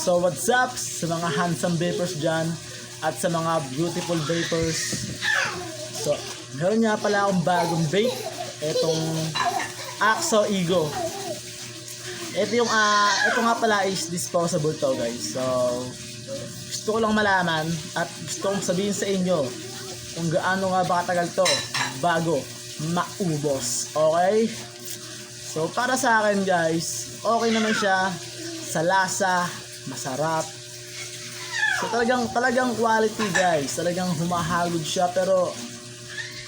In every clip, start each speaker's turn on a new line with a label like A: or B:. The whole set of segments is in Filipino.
A: So what's up sa mga handsome vapors dyan at sa mga beautiful vapors. So meron nga pala akong bagong vape. Itong Axo Ego. Ito nga pala is disposable to guys. So gusto ko lang malaman at gusto kong sabihin sa inyo kung gaano nga ba katagal to bago maubos. Okay? So para sa akin guys, okay naman siya sa lasa, masarap. So talagang quality guys. Talagang humahagod siya pero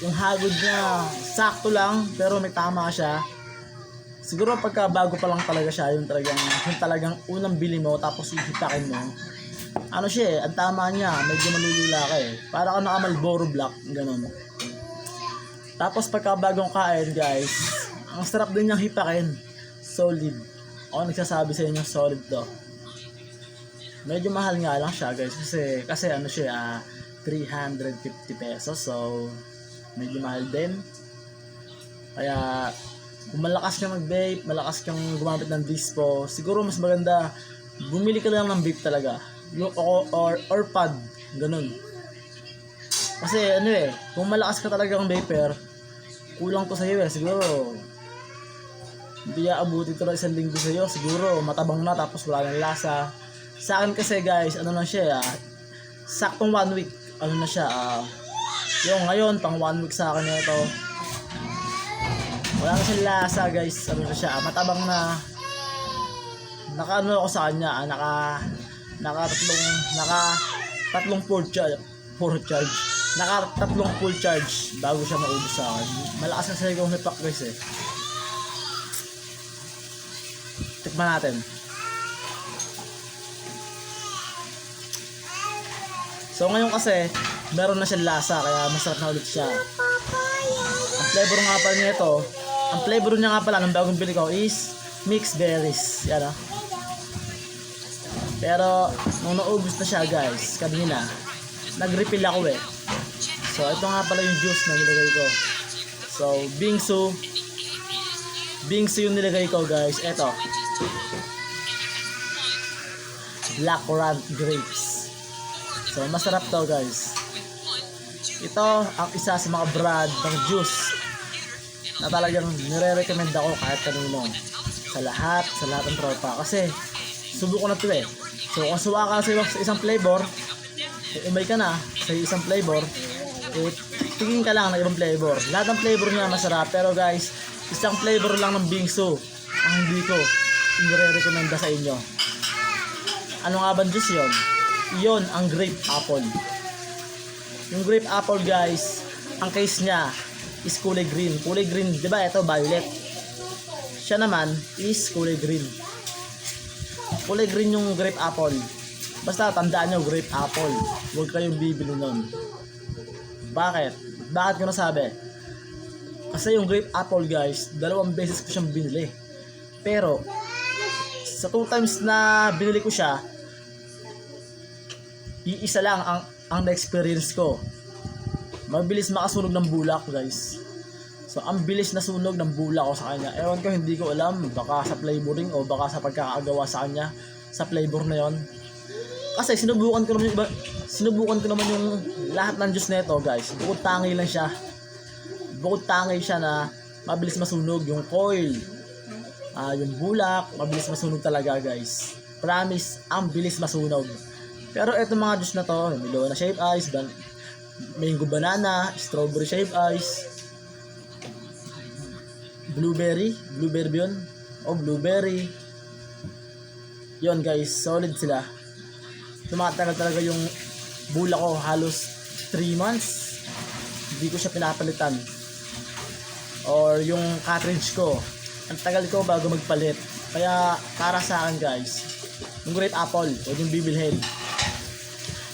A: yung hagod niya sakto lang pero may tama siya. Siguro pagka bago pa lang talaga siya, yung talagang unang bili mo tapos ihipakin mo. Ano siya ang tama niya, medyo malulula ka Para ka naka-Marlboro Black, ganun. Tapos pagka bagong kain guys, ang sarap din niyang hipakin. Solid. Ako nagsasabi sa inyo, solid to. Medyo mahal nga lang siya guys kasi ano siya, 350 pesos. So medyo mahal din. Kaya kung malakas kang mag-vape, malakas kang gumamit ng dispo, siguro mas maganda bumili ka lang ng vape talaga. Or pad, ganun. Kasi kung malakas ka talagang vaper, kulang to sa iyo siguro. Hindi aabuti ito na 1 linggo sa iyo, siguro matabang na tapos wala nang lasa. Sa akin kasi guys, ano lang siya, saktong 1 week, ano na siya, yung ngayon, pang 1 week sa akin na ito. Wala na siyang lasa guys. Ano na siya, matabang na. Naka-ano ako sa kanya, tatlong full charge. Tatlong full charge bago siya maubos sa akin. Malakas kasi yung hipak guys Tikman natin. So ngayon kasi meron na siyang lasa kaya masarap na ulit siya. Ang flavor nga pala nito, ang flavor niya nga pala ng bagong bili ko is mixed berries. Yan Pero nung naubos na siya guys, kanina, nag-refill ako So ito nga pala yung juice na nilagay ko. So Bingsu yung nilagay ko guys. Ito, Black Currant Grapes. So masarap to guys. Ito ang isa sa mga brand ng juice na talagang nire-recommend ako kahit kanino. Sa lahat ng tropa. Kasi subukan na to So kung suwa ka sa isang flavor, umay ka na sa isang flavor, tingin ka lang ng ibang flavor. Lahat ng flavor niya masarap. Pero guys, isang flavor lang ng Bingsu ang hindi ko nire-recommenda sa inyo. Ano nga ba juice yun? Yun ang grape apple. Yung grape apple guys, ang case niya is kulay green. Kulay green, di ba? Ito violet. Siya naman is kulay green. Kulay green yung grape apple. Basta tandaan nyo, grape apple. Huwag kayong bibili nun. Bakit? Bakit ko nasabi? Kasi yung grape apple guys, 2 beses ko siyang binili. Pero sa 2 times na binili ko siya, iisa lang ang na-experience ko. Mabilis makasunog ng bulak guys. So ang bilis na sunog ng bulak ko sa kanya. Ewan ko, hindi ko alam, baka sa flavoring o baka sa pagkakagawa sa kanya sa flavor na yon. Kasi sinubukan ko naman yung lahat ng juice nito guys. Bukod tangi siya na mabilis masunog yung coil. Yung bulak, mabilis masunog talaga guys. Promise, ang bilis masunog. Pero etong mga juice na to, Melona Shave Ice, Mango Banana, Strawberry Shave Ice, Blueberry yun? Blueberry. Yun guys, solid sila. Tumatagal talaga yung bula ko, halos 3 months. Hindi ko siya pinapalitan. Or yung cartridge ko, ang tagal ko bago magpalit. Kaya para sa akin guys, yung grape apple, huwag yung bibilhin.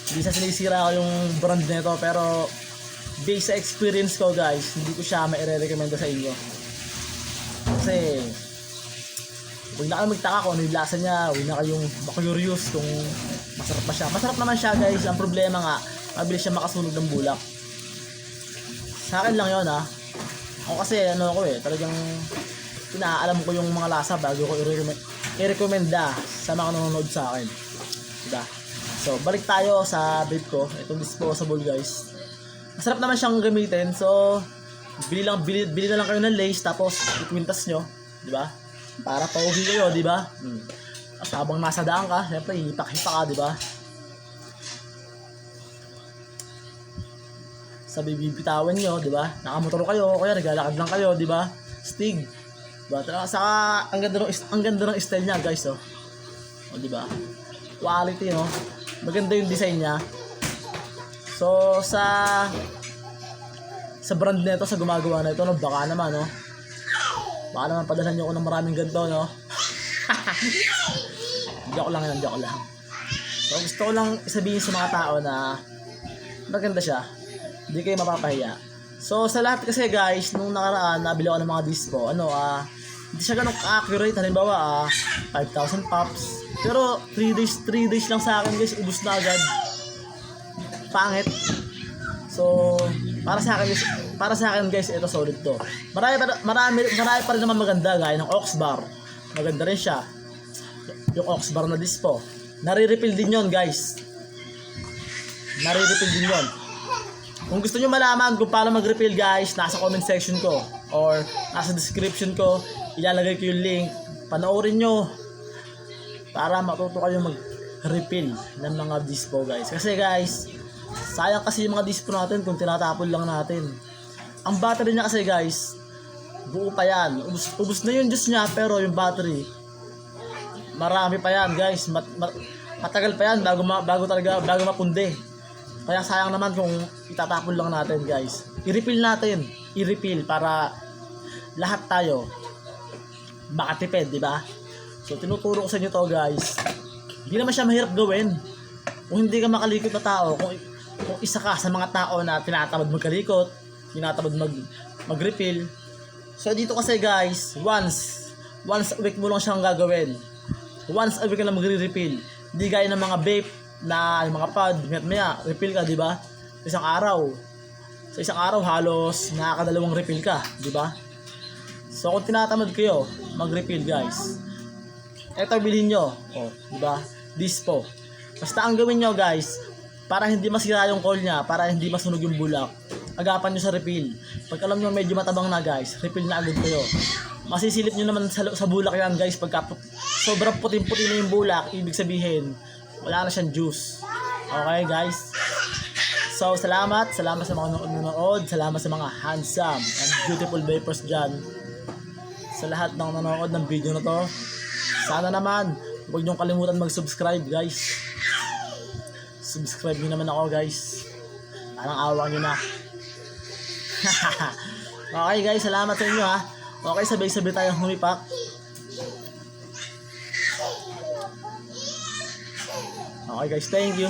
A: Hindi sa sinisira ko yung brand nito, pero based sa experience ko guys, hindi ko siya maire-recommenda sa inyo. Kasi huwag na kayo magtaka kung ano yung lasa niya, huwag na kayong curious kung masarap pa siya. Masarap naman siya guys, ang problema nga, mabilis siya makasunog ng bulak. Sa akin lang yun Ako kasi talagang inaalam ko yung mga lasa bago ko i-recommenda sa mga nanonood sa akin. Diba? So, balik tayo sa vape ko. Itong disposable, guys. Masarap naman siyang gamitin. So, bili na lang kayo ng lace, tapos ikwintas nyo. Diba? Para pauwi kayo, diba? Tapos habang nasa daan ka, syempre, hipak-hipak ka, diba? Sa bibitawan nyo, diba? Nakamotor kayo, kaya naglalakad lang kayo, diba? Stig. Diba? Saka, ang ganda ng style niya, guys, oh. O, diba? Quality, no? Maganda yung design niya. So, sa brand nito, sa gumagawa na ito, no? Baka naman, no? Baka naman padalhan nyo ako ng maraming ganito, no? Joke lang yan, joke lang. So, gusto ko lang isabihin sa mga tao na maganda siya. Hindi kayo mapapahiya. So, sa lahat kasi, guys, nung nakaraan, nabili ako ng mga dispo. Hindi siya ganun accurate. Halimbawa, 5,000 pops. Pero, 3 days lang sa akin, guys, ubus na agad. Pangit. So, para sa akin guys, ito solid to. Marami pa rin naman maganda, gaya ng Ox Bar. Maganda rin siya. Yung Ox Bar na dispo. Nare-refill din yon, guys. Nare-refill din yon. Kung gusto nyo malaman kung paano mag-refill, guys, nasa comment section ko or nasa description ko, ilalagay ko yung link. Panoorin nyo para matuto kayo mag-refill ng mga dispo, guys. Kasi, guys, sayang kasi yung mga dispo natin kung tinatapon lang natin. Ang battery niya kasi, guys, buo pa yan. Ubus na yung juice niya, pero yung battery, marami pa yan, guys. Matagal pa yan bago mapundi. Kaya sayang naman kung itatapon lang natin, guys. I-refill natin. I-refill para lahat tayo makatipid, di ba? So, tinuturo ko sa inyo to, guys. Hindi naman siya mahirap gawin. Kung hindi ka makalikot na tao, kung isa ka sa mga tao na tinatamad magkalikot, tinatamad mag-refill. So, dito kasi, guys, once a week mo lang siyang gagawin. Once a week ka lang magre-refill. Hindi gaya ng mga vape na yung mga pad, maya refill ka, di ba? Sa isang araw halos nakakadalawang refill ka, di ba? So kung tinatamad kayo mag-refill, guys, eto bilhin nyo, di ba? Dispo. Basta ang gawin nyo, guys, para hindi masira yung coil nya, para hindi masunog yung bulak, agapan nyo sa refill. Pag alam nyo medyo matabang na, guys, refill na agad kayo. Masisilip nyo naman sa bulak yan, guys. Pagka sobrang puting-puti na yung bulak, ibig sabihin wala na siyang juice. Okay, guys? So, salamat sa mga nanonood. Salamat sa mga handsome and beautiful vapors dyan. Sa lahat ng nanonood ng video na to. Sana naman, huwag niyong kalimutan mag-subscribe, guys. Subscribe niyo naman ako, guys. Parang awa niyo na. Okay, guys. Salamat sa inyo, ha. Okay, sabay-sabay tayong humipak. Okay, guys. Thank you.